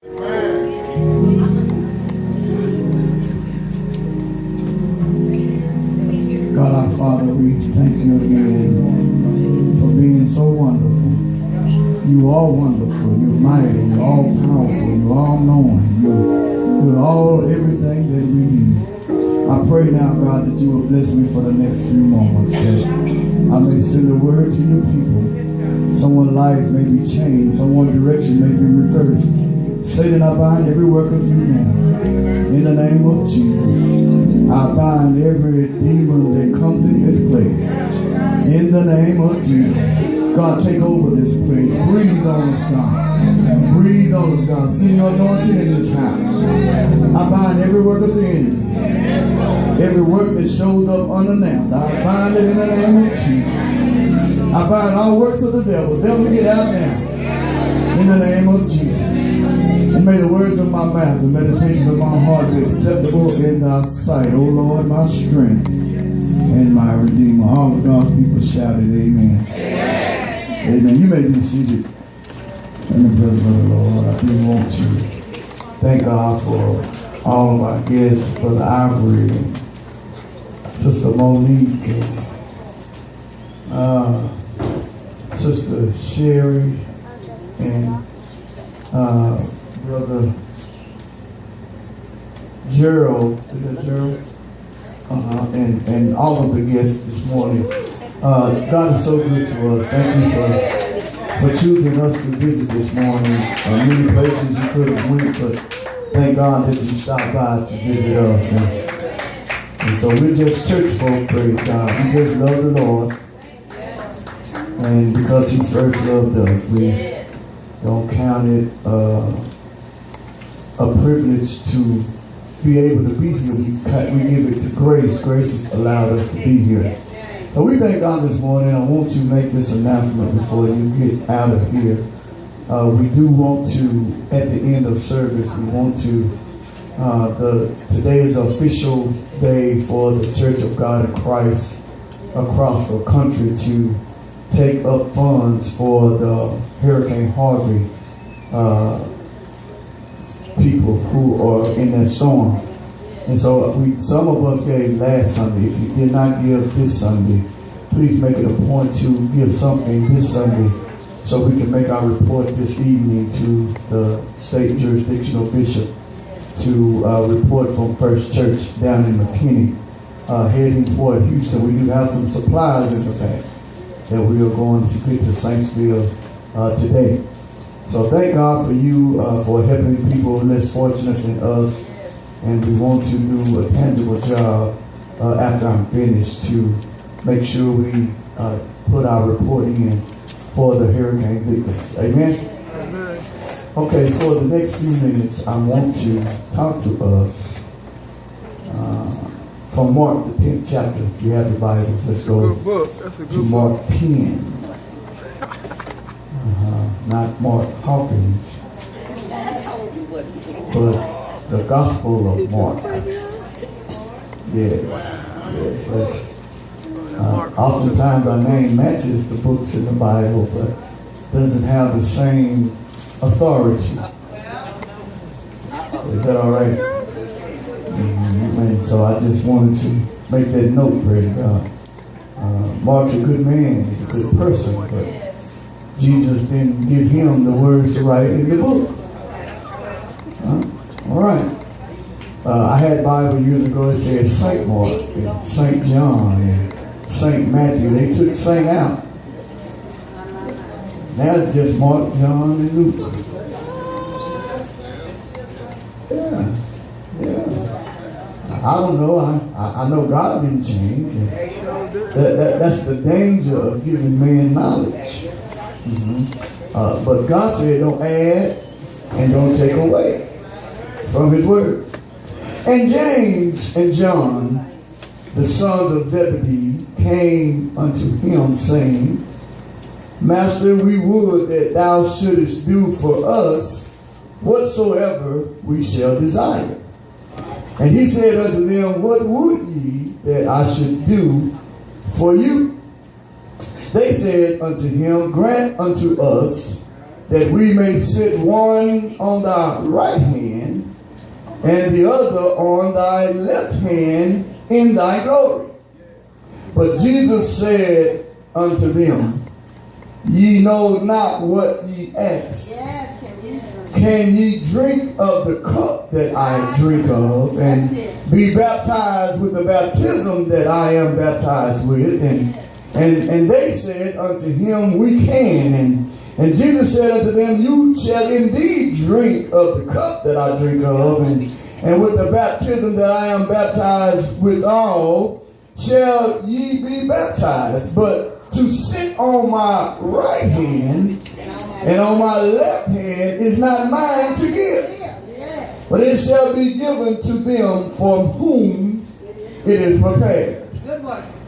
God our Father, we thank you again for being so wonderful. You are wonderful, you're mighty, you're all powerful, you're all knowing, you're all everything that we need. I pray now, God, that you will bless me for the next few moments, that I may send a word to your people. Someone's life may be changed, someone's direction may be reversed. Satan, I bind every work of you now. In the name of Jesus, I bind every demon that comes in this place. In the name of Jesus, God, take over this place. Breathe on us, God. Breathe on us, God. Send your anointing in this house. I bind every work of the enemy. Every work that shows up unannounced, I bind it in the name of Jesus. I bind all works of the devil. Devil, get out now. In the name of Jesus. And may the words of my mouth, the meditation of my heart be acceptable in thy sight, O Lord, my strength and my Redeemer. All of God's people shouted, amen. Amen. Amen. You may be seated in the presence of the Lord. I do want to thank God for all of our guests, Brother Ivory and Sister Monique and Sister Sherry and Brother Gerald, is that Gerald? And all of the guests this morning. God is so good to us. Thank you for choosing us to visit this morning. Many places you could have went, but thank God that you stopped by to visit us. And so we're just church folk, praise God. We just love the Lord. And because he first loved us, we don't count it a privilege to be able to be here. We give it to grace. Grace has allowed us to be here. So we thank God this morning. I want to make this announcement before you get out of here. We do want to, at the end of service, we want to, today is an official day for the Church of God in Christ across the country to take up funds for the Hurricane Harvey people who are in that storm. And so some of us gave last Sunday. If you did not give this Sunday, please make it a point to give something this Sunday so we can make our report this evening to the state jurisdictional bishop to report from First Church down in McKinney, heading toward Houston. We do have some supplies in the back that we are going to get to Saintsville today. So thank God for you for helping people less fortunate than us. And we want to do a tangible job after I'm finished to make sure we put our report in for the hurricane victims. Amen? Amen. Okay, for the next few minutes, I want to talk to us from Mark, the 10th chapter. If you have the Bibles, let's go to Mark 10. Not Mark Hawkins, but the Gospel of Mark. Yes. Oftentimes our name matches the books in the Bible, but doesn't have the same authority. Is that all right? And so I just wanted to make that note, praise God. Mark's a good man, he's a good person, but Jesus didn't give him the words to write in the book. All right. I had Bible years ago that said Saint Mark and Saint John and Saint Matthew. They took Saint out. Now it's just Mark, John, and Luke. Yeah. I don't know. I know God didn't change. That's the danger of giving man knowledge. But God said don't add and don't take away from his word. And James and John, the sons of Zebedee, came unto him, saying, Master, we would that thou shouldest do for us whatsoever we shall desire. And he said unto them, What would ye that I should do for you? They said unto him, Grant unto us that we may sit one on thy right hand and the other on thy left hand in thy glory. But Jesus said unto them, Ye know not what ye ask. Can ye drink of the cup that I drink of, and be baptized with the baptism that I am baptized with? And they said unto him, We can. And Jesus said unto them, You shall indeed drink of the cup that I drink of, and with the baptism that I am baptized withal shall ye be baptized. But to sit on my right hand and on my left hand is not mine to give, but it shall be given to them from whom it is prepared.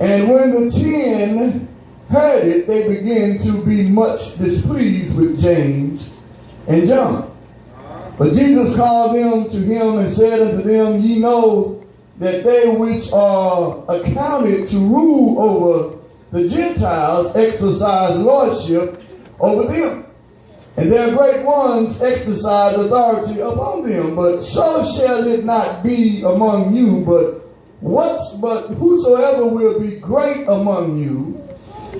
And when the 10 heard it, they began to be much displeased with James and John. But Jesus called them to him and said unto them, Ye know that they which are accounted to rule over the Gentiles exercise lordship over them, and their great ones exercise authority upon them. But so shall it not be among you, but whosoever will be great among you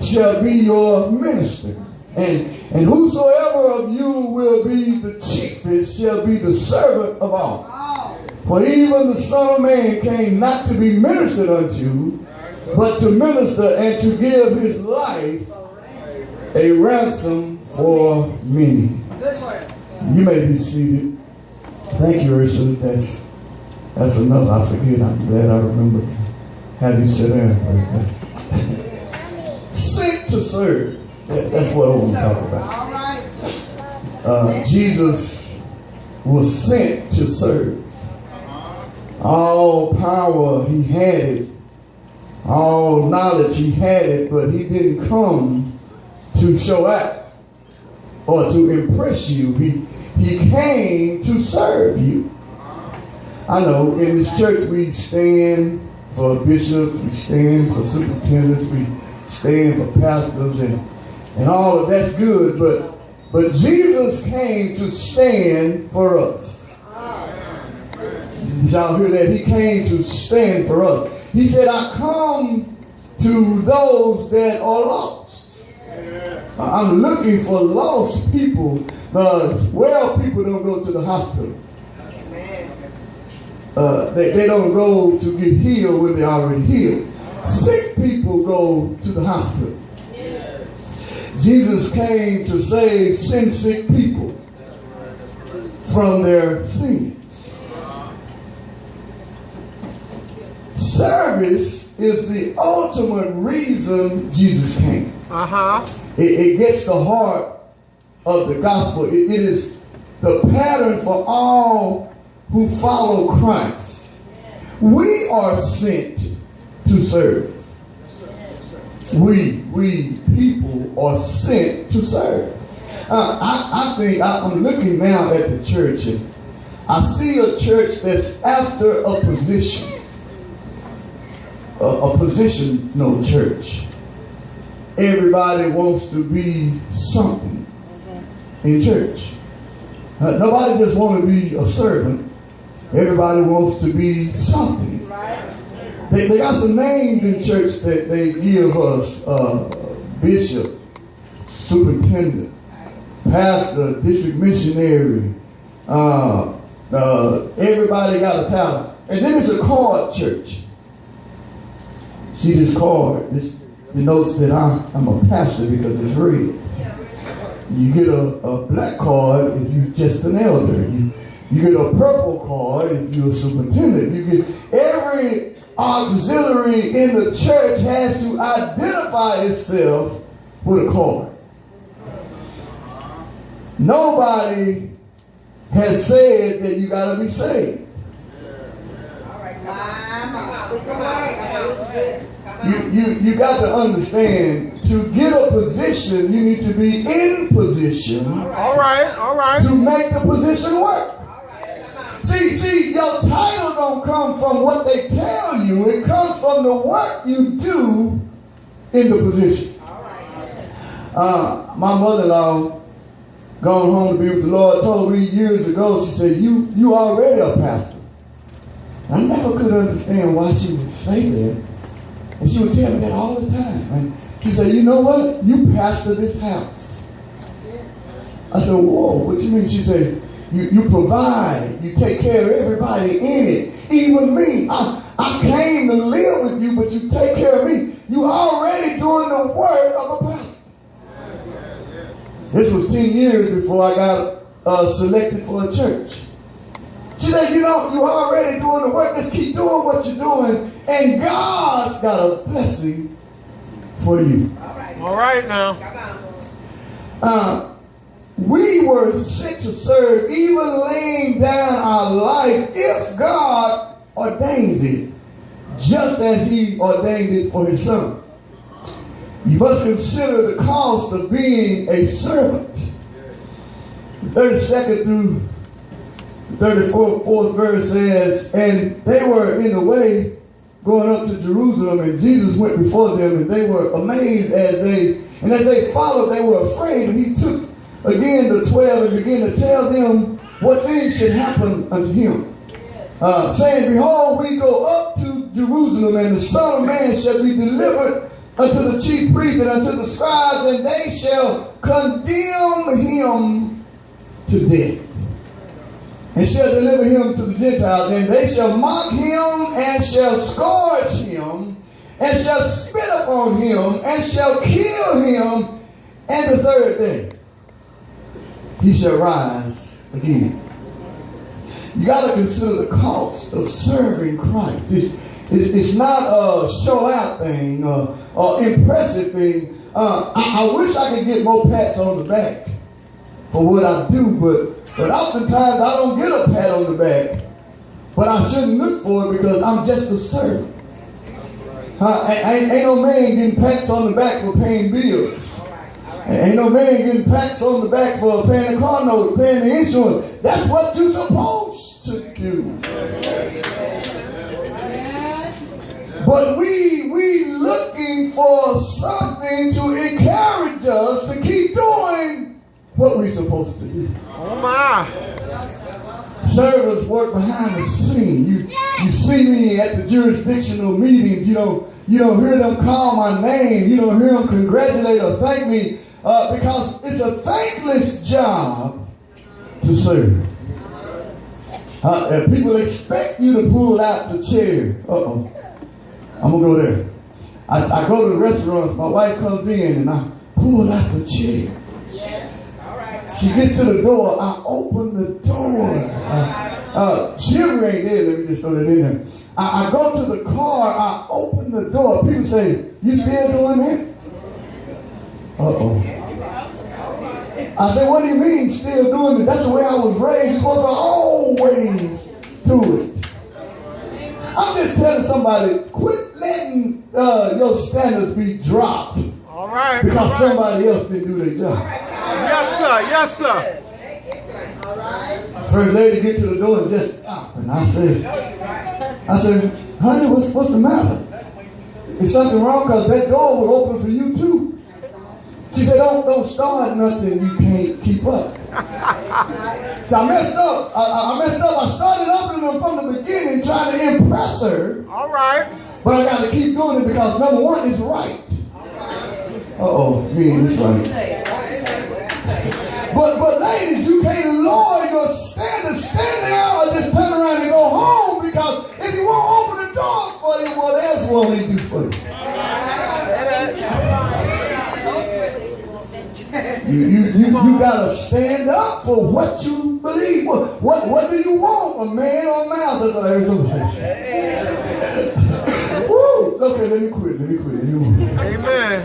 shall be your minister. And whosoever of you will be the chiefest shall be the servant of all. For even the Son of Man came not to be ministered unto, but to minister and to give his life a ransom for many. You may be seated. Thank you, Urshula. That's enough. I forget. I'm glad I remember to have you sit down. Sent to serve. That's what I want to talk about. Jesus was sent to serve. All power, he had it. All knowledge, he had it, but he didn't come to show out or to impress you. He came to serve you. I know in this church we stand for bishops, we stand for superintendents, we stand for pastors, and all of that's good, but Jesus came to stand for us. Did y'all hear that? He came to stand for us. He said, I come to those that are lost. I'm looking for lost people. Well, people don't go to the hospital. They don't go to get healed when they're already healed. Sick people go to the hospital. Jesus came to save sin sick people from their sins. Service is the ultimate reason Jesus came. It gets the heart of the gospel. It is the pattern for all who follow Christ. We are sent to serve. We people are sent to serve. I think I'm looking now at the church, and I see a church that's after a position. A positional church. Everybody wants to be something in church. Nobody just wants to be a servant. Everybody wants to be something. They got some names in church that they give us: bishop, superintendent, pastor, district missionary. Everybody got a title. And then it's a card church. See this card? This denotes that I'm a pastor because it's red. You get a black card if you're just an elder. You get a purple card if you're a superintendent. You get every auxiliary in the church has to identify itself with a card. Nobody has said that you got to be saved. You got to understand, to get a position, you need to be in position. All right. To make the position work. See, your title don't come from what they tell you. It comes from the work you do in the position. My mother-in-law, gone home to be with the Lord, told me years ago, she said, you already a pastor. I never could understand why she would say that. And she would tell me that all the time. And she said, you know what? You pastor this house. I said, whoa, what you mean? She said, you provide, you take care of everybody in it. Even me. I came to live with you, but you take care of me. You already doing the work of a pastor. This was 10 years before I got selected for a church. She said, you already doing the work. Just keep doing what you're doing. And God's got a blessing for you. All right now. We were sent to serve, even laying down our life if God ordains it, just as he ordained it for his son. You must consider the cost of being a servant. 32nd through 34th verse says, and they were in the way going up to Jerusalem, and Jesus went before them, and they were amazed as they followed, they were afraid, and he took again the 12 and began to tell them what things should happen unto him. Saying, behold, we go up to Jerusalem, and the Son of Man shall be delivered unto the chief priests and unto the scribes, and they shall condemn him to death, and shall deliver him to the Gentiles, and they shall mock him, and shall scourge him, and shall spit upon him, and shall kill him, and the third day he shall rise again. You got to consider the cost of serving Christ. It's not a show out thing or impressive thing. I wish I could get more pats on the back for what I do, but oftentimes I don't get a pat on the back. But I shouldn't look for it because I'm just a servant. Ain't no man getting pats on the back for paying bills. Ain't no man getting pats on the back for paying the car note, paying the insurance. That's what you're supposed to do. But we looking for something to encourage us to keep doing what we're supposed to do. Oh my! Servants work behind the scene. You see me at the jurisdictional meetings. You don't hear them call my name. You don't hear them congratulate or thank me because it's a thankless job to serve. People expect you to pull out the chair. I'm going to go there. I go to the restaurants. My wife comes in and I pull out the chair. She gets to the door. I open the door. Shiver ain't there. Let me just throw that in there. I go to the car. I open the door. People say, you still doing that? I say, what do you mean still doing it? That's the way I was raised. You're supposed to always do it. I'm just telling somebody, quit letting your standards be dropped. All right. Because somebody else didn't do their job. Yes, sir. Yes, sir. First lady get to the door and just stop. And I said, honey, what's the matter? Is something wrong? Because that door will open for you too. She said, don't start nothing you can't keep up. So I messed up. I started opening them from the beginning trying to impress her. All right. But I got to keep doing it because number one is right. Me, it's right. But ladies, you can't lower your standards. Stand there or just turn around and go home because if you won't open the door for you, what else won't he do for you? You gotta stand up for what you believe. What do you want? A man or a mouse? That's what I heard somebody say. Woo! Okay, let me quit. Amen.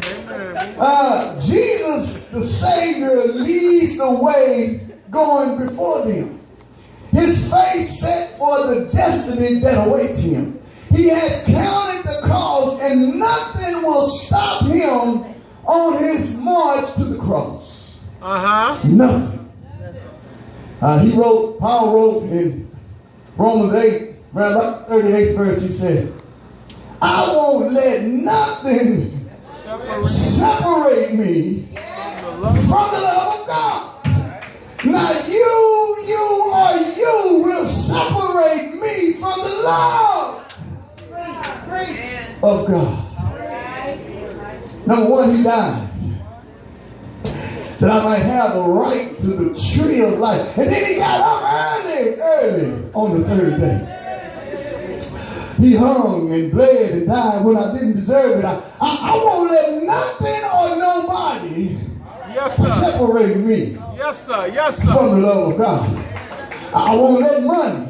Jesus, the Savior, leads the way going before them. His face set for the destiny that awaits him. He has counted the cost and nothing will stop him on his march to the cross. Nothing. Paul wrote in Romans 8, around about 38th verse, he said, I won't let nothing separate me from the love of God. Now you will separate me from the love of God. Number one, he died that I might have the right to the tree of life. And then he got up early on the third day. He hung and bled and died when I didn't deserve it. I won't let nothing or nobody separate me from the love of God. I won't let money.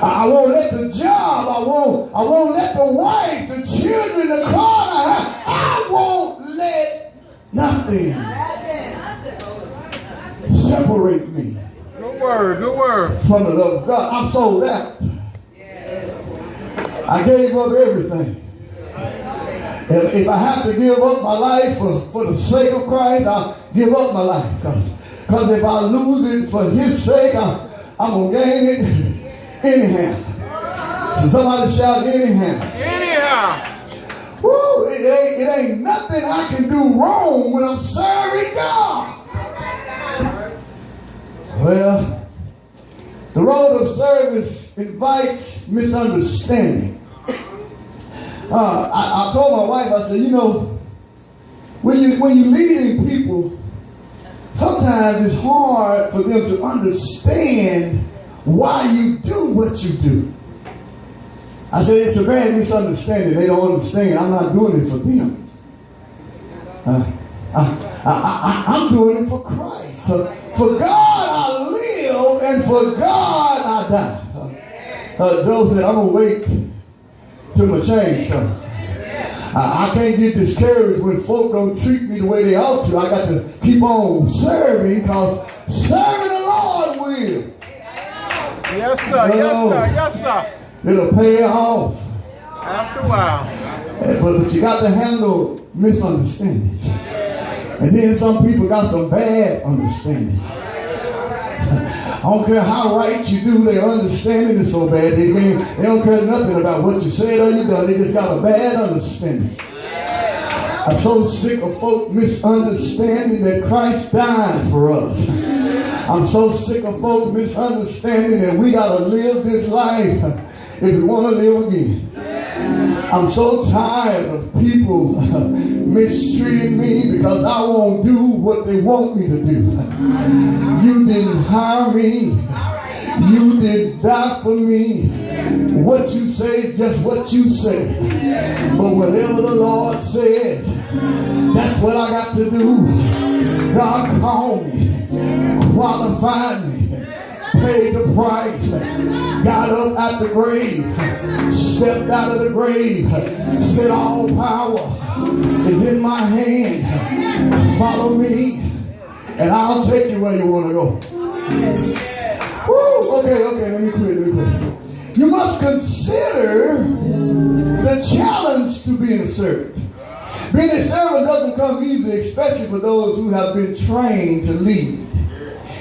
I won't let the job. I won't let the wife, the children, the car. I won't let nothing separate me. Good word. From the love of God. I'm sold out. I gave up everything. If I have to give up my life for the sake of Christ, I'll give up my life. Because if I lose it for his sake, I'm going to gain it anyhow. So somebody shout anyhow. Anyhow. Woo, it ain't nothing I can do wrong when I'm serving God. Well, the road of service invites misunderstanding. I told my wife, I said, you know, when you're leading people, sometimes it's hard for them to understand why you do what you do. I said, it's a bad misunderstanding. They don't understand. I'm not doing it for them. I'm doing it for Christ. For God I live, and for God I die. Joe said, I'm going to wait till my change comes. I can't get discouraged when folk don't treat me the way they ought to. I got to keep on serving, because serving the Lord will. Yes, sir. Yes, sir. It'll pay off. After a while. But you got to handle misunderstandings. And then some people got some bad understandings. I don't care how right you do, their understanding is so bad. They don't care nothing about what you said or you done. They just got a bad understanding. I'm so sick of folk misunderstanding that Christ died for us. I'm so sick of folk misunderstanding that we got to live this life if we want to live again. I'm so tired of people mistreating me because I won't do what they want me to do. You didn't hire me. You didn't die for me. What you say is just what you say. But whatever the Lord says, that's what I got to do. God called me, qualified me, paid the price, got up out the grave, stepped out of the grave, said all power is in my hand. Follow me, and I'll take you where you want to go. Woo, okay, let me quit. You must consider the challenge to being a servant. Being a servant doesn't come easy, especially for those who have been trained to lead.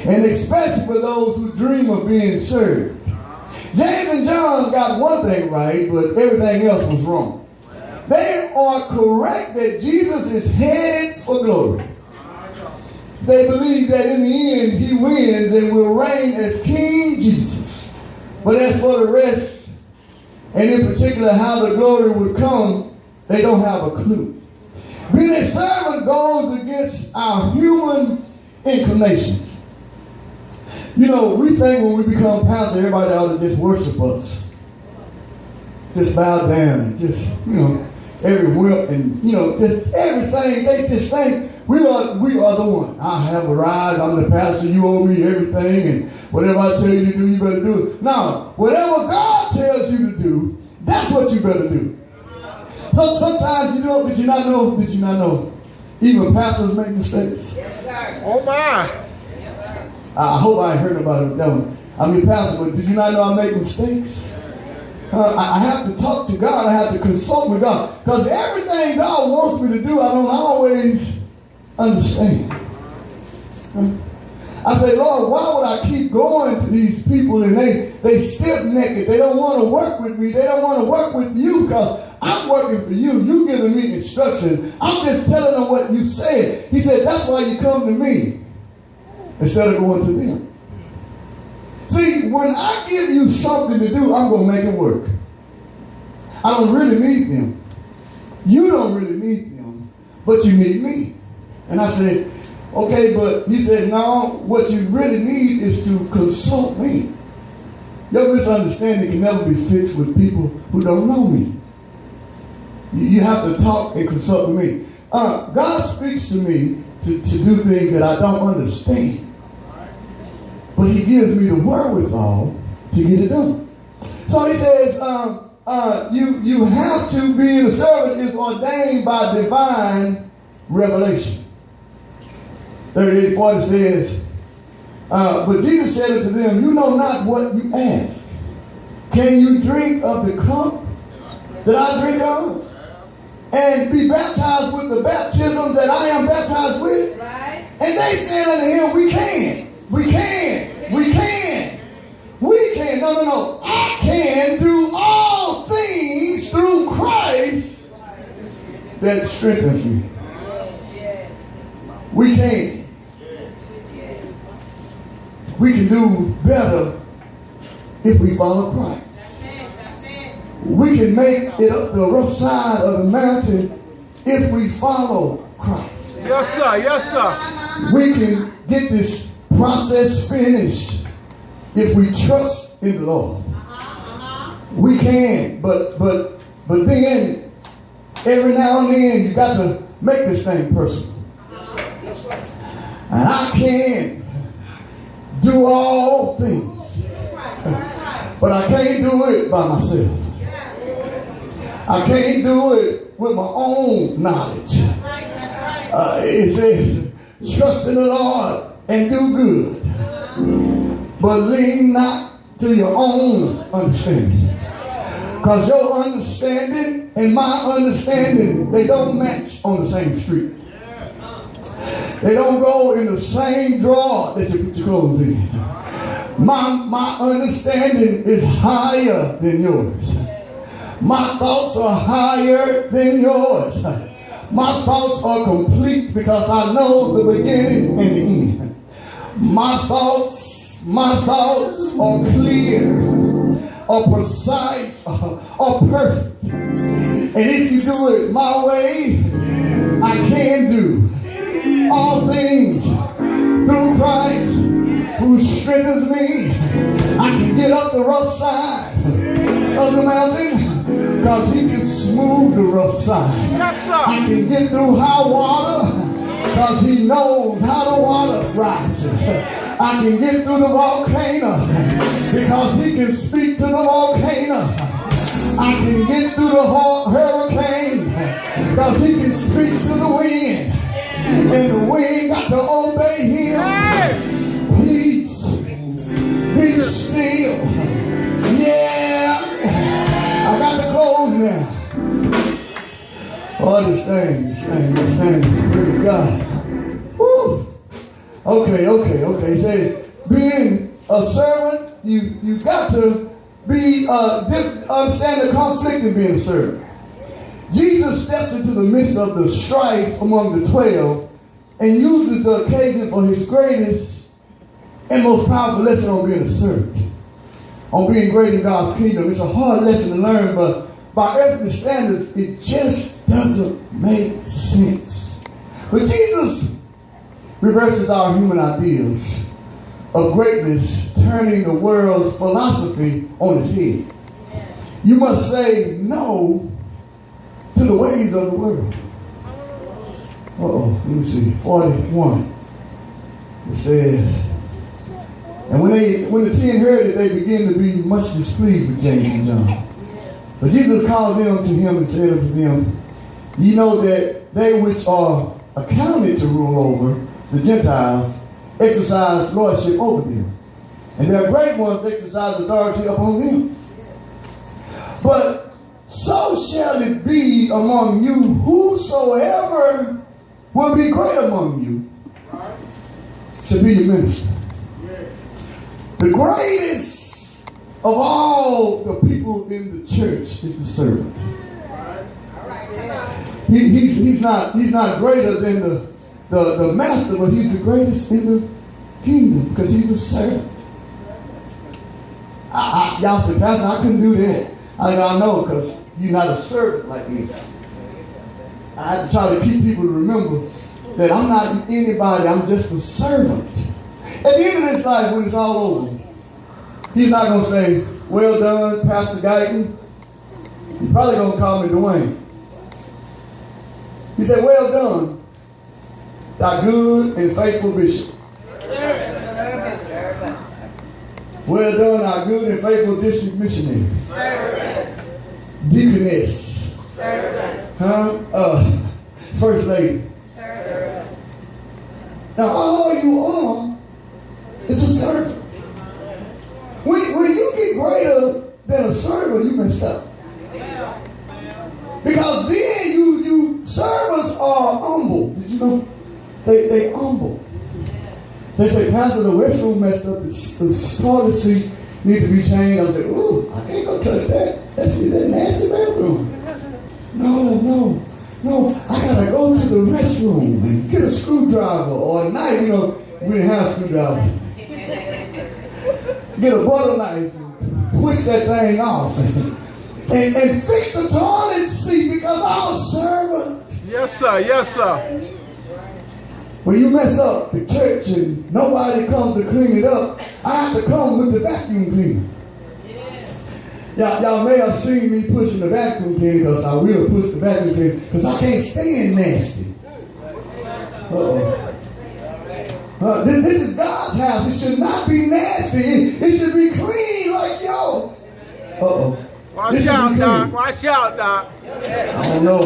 And especially for those who dream of being served. James and John got one thing right, but everything else was wrong. They are correct that Jesus is headed for glory. They believe that in the end he wins and will reign as King Jesus. But as for the rest, and in particular how the glory would come, they don't have a clue. Being a servant goes against our human inclinations. You know, we think when we become pastor, everybody ought to just worship us. Just bow down and just, every whip and, just everything. They just think we are the one. I have arrived. I'm the pastor. You owe me everything. And whatever I tell you to do, you better do it. Now, whatever God tells you to do, that's what you better do. So sometimes, did you not know, even pastors make mistakes. Oh my. I hope I ain't heard about them. Pastor, but did you not know I make mistakes? I have to talk to God. I have to consult with God. Because everything God wants me to do, I don't always understand. I say, Lord, why would I keep going to these people and they stiff-necked? They don't want to work with me. They don't want to work with you because I'm working for you. You giving me instructions. I'm just telling them what you said. He said, that's why you come to me. instead of going to them. See, when I give you something to do, I'm going to make it work. I don't really need them. You don't really need them, but you need me. And I said, okay, but he said, no, what you really need is to consult me. Your misunderstanding can never be fixed with people who don't know me. You have to talk and consult with me. God speaks to me to do things that I don't understand. But he gives me the wherewithal to get it done. So he says, you have to be a servant is ordained by divine revelation. 38:40 says, but Jesus said unto them, you know not what you ask. Can you drink of the cup that I drink of? And be baptized with the baptism that I am baptized with? Right. And they said unto him, we can. No. I can do all things through Christ that strengthens me. We can. We can do better if we follow Christ. We can make it up the rough side of the mountain if we follow Christ. Yes, sir. Yes, sir. We can get this process finished if we trust in the Lord. We can, but then every now and then you got to make this thing personal. And I can do all things, but I can't do it by myself. I can't do it with my own knowledge. It says, trust in the Lord and do good, but lean not to your own understanding. Because your understanding and my understanding, they don't match on the same street. They don't go in the same drawer that you put your clothes in. My understanding is higher than yours. My thoughts are higher than yours. My thoughts are complete because I know the beginning and the end. My thoughts are clear, are precise, are perfect. And if you do it my way, I can do all things through Christ who strengthens me. I can get up the rough side of the mountain because he can smooth the rough side. Yes, sir. I can get through high water because he knows how the water rises. I can get through the volcano because he can speak to the volcano. I can get through the hurricane because he can speak to the wind. And the wind got to obey him. Peace. Be still. Yeah. I got to close now. Oh, this thing. Praise God. Woo. Okay. Say, being a servant, you got to be understand the conflict in being a servant. Jesus steps into the midst of the strife among the 12 and uses the occasion for his greatest and most powerful lesson on being a servant, on being great in God's kingdom. It's a hard lesson to learn, but by earthly standards, it just doesn't make sense. But Jesus reverses our human ideas of greatness, turning the world's philosophy on its head. You must say no to the ways of the world. Let me see. 41. It says, and when the 10 heard it, they began to be much displeased with James and John. But Jesus called them to him and said unto them, ye know that they which are accounted to rule over the Gentiles exercise lordship over them, and their great ones exercise authority upon them. But so shall it be among you, whosoever will be great among you to be the minister. The greatest of all the people in the church is the servant. He's not greater than the master, but he's the greatest in kingdom because he's a servant. Y'all say, Pastor, I couldn't do that. I know because you're not a servant like me. I have to try to keep people to remember that I'm not anybody, I'm just a servant. At the end of this life, when it's all over, he's not going to say, well done, Pastor Guyton. He's probably going to call me Dwaine. He said, well done, thy good and faithful bishop. Well done, our good and faithful district missionary. Deaconess. First lady. Now all you are is a servant. When you get greater than a servant, you messed up. Because then you servants are humble. Did you know? They humble. They say, Pastor, the restroom messed up. The toilet seat need to be changed. I say, ooh, I can't go touch that. That's that nasty bathroom. No. I gotta go to the restroom and get a screwdriver or a knife. You know, we didn't have a screwdriver. Get a butter knife and push that thing off and fix the toilet seat because I'm a servant. Yes, sir. Yes, sir. When you mess up the church and nobody comes to clean it up, I have to come with the vacuum cleaner. Y'all may have seen me pushing the vacuum cleaner because I will push the vacuum cleaner because I can't stand nasty. This is God's house. It should not be nasty. It should be clean like yo. Watch out, Doc. Watch out, Doc. I don't know.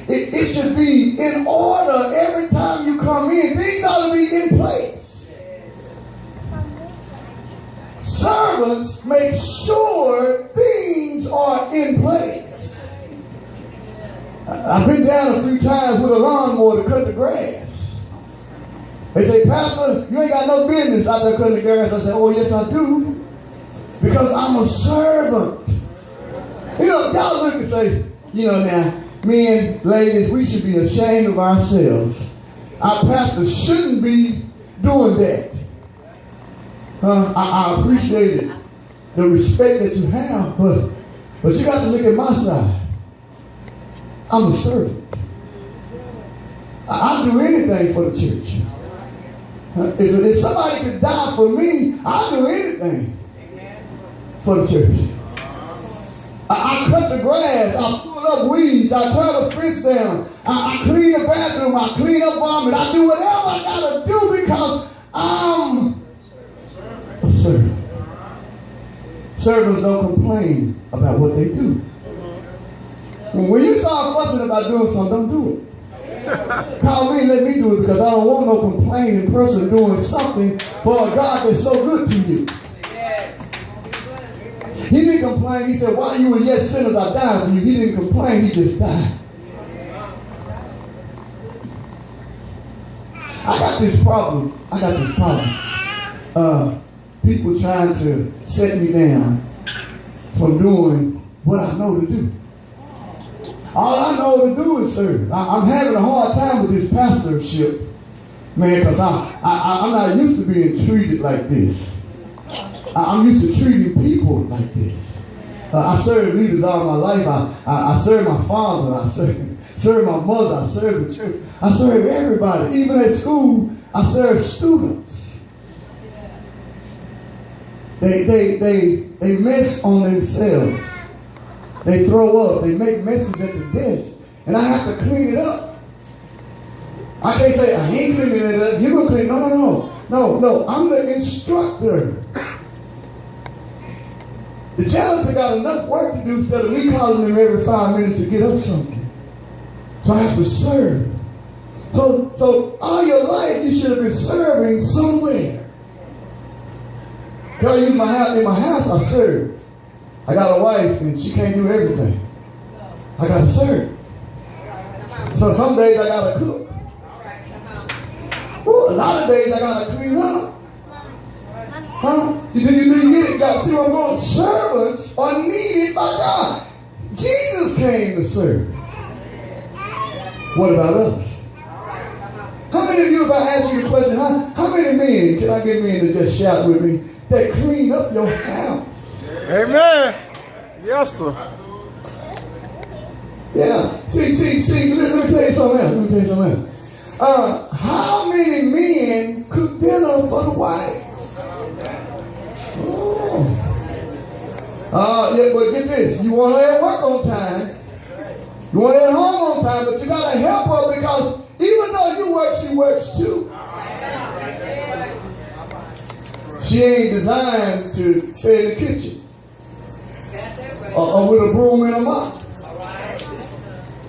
It should be in order every time you come in. Things ought to be in place. Servants make sure things are in place. I've been down a few times with a lawnmower to cut the grass. They say, Pastor, you ain't got no business out there cutting the grass. I say, oh, yes, I do. Because I'm a servant. You know, y'all look and say, you know, now, men, ladies, we should be ashamed of ourselves. Our pastor shouldn't be doing that. I appreciate it, the respect that you have, but you got to look at my side. I'm a servant. I'll do anything for the church. If somebody could die for me, I'll do anything for the church. I cut the grass, I pull up weeds, I cut a fence down, I clean the bathroom, I clean up vomit, I do whatever I gotta do because I'm a servant. Servants don't complain about what they do. When you start fussing about doing something, don't do it. Call me and let me do it because I don't want no complaining person doing something for a God that's so good to you. He didn't complain. He said, while you were yet sinners, I died for you. He didn't complain. He just died. I got this problem. People trying to set me down from doing what I know to do. All I know to do is serve. I'm having a hard time with this pastorship, man, because I'm not used to being treated like this. I'm used to treating people like this. I served leaders all my life. I served my father. I served my mother. I served the church. I served everybody. Even at school, I served students. They mess on themselves. They throw up. They make messes at the desk. And I have to clean it up. I can't say, I ain't cleaning it up. You're going to clean it. No. I'm the instructor. The janitor got enough work to do instead of me calling them every 5 minutes to get up something. So I have to serve. So all your life you should have been serving somewhere. Can I use my house? In my house I serve. I got a wife and she can't do everything. I got to serve. So some days I got to cook. Well, a lot of days I got to clean up. You get it? God, see what I'm going? Servants are needed by God. Jesus came to serve. What about us? How many of you, if I ask you the question, how many men, can I get men to just shout with me, that clean up your house? Amen. Yes, sir. Yeah. See, let me tell you something else. How many men cook dinner for the wife? Yeah, but get this. You want her at work on time. You want her at home on time, but you got to help her because even though you work, she works too. She ain't designed to stay in the kitchen or with a broom and a mop.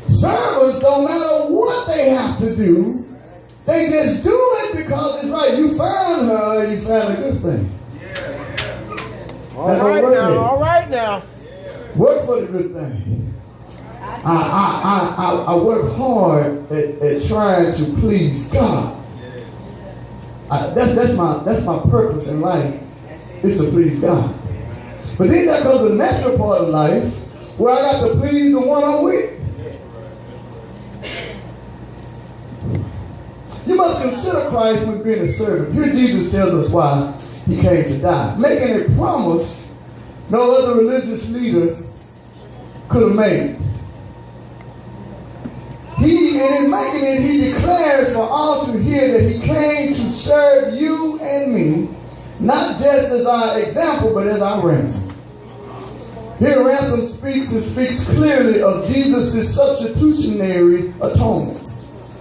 Servants, don't matter what they have to do, they just do it because it's right. You found her, you found a good thing. All right now. Work for the good thing. I work hard at trying to please God. That's my purpose in life, is to please God. But then there comes the natural part of life where I got to please the one I'm with. You must consider Christ when being a servant. Here Jesus tells us why he came to die, making a promise no other religious leader could have made. And in making it, he declares for all to hear that he came to serve you and me, not just as our example, but as our ransom. Here, ransom speaks clearly of Jesus' substitutionary atonement.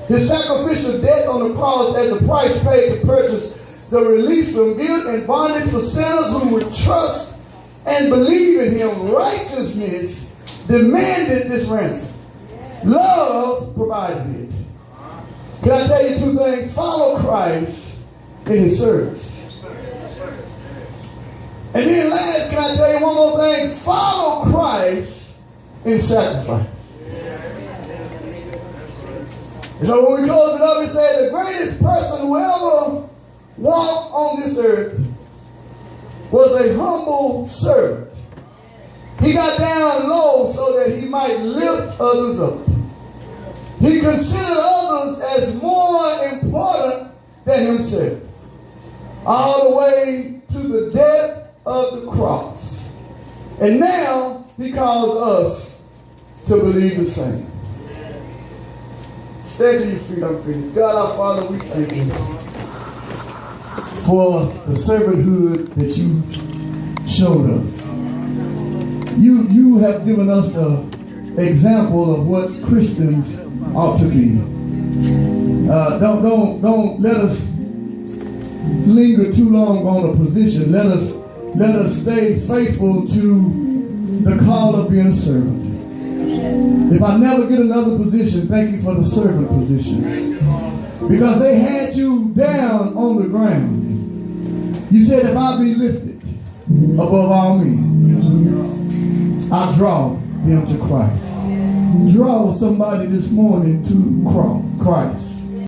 His sacrificial death on the cross as a price paid to purchase the release from guilt and bondage for sinners who would trust and believe in him. Righteousness demanded this ransom. Love provided it. Can I tell you two things? Follow Christ in his service. And then last, can I tell you one more thing? Follow Christ in sacrifice. And so when we close it up, it said the greatest person who ever walked on this earth was a humble servant. He got down low so that he might lift others up. He considered others as more important than himself, all the way to the death of the cross. And now he calls us to believe the same. Stand to your feet, I'm finished. God our Father, we thank you for the servanthood that you showed us. You have given us the example of what Christians ought to be. Don't let us linger too long on a position. Let us stay faithful to the call of being a servant. If I never get another position, thank you for the servant position. Because they had you down on the ground. You said if I be lifted above all men, I draw them to Christ. Draw somebody this morning to Christ.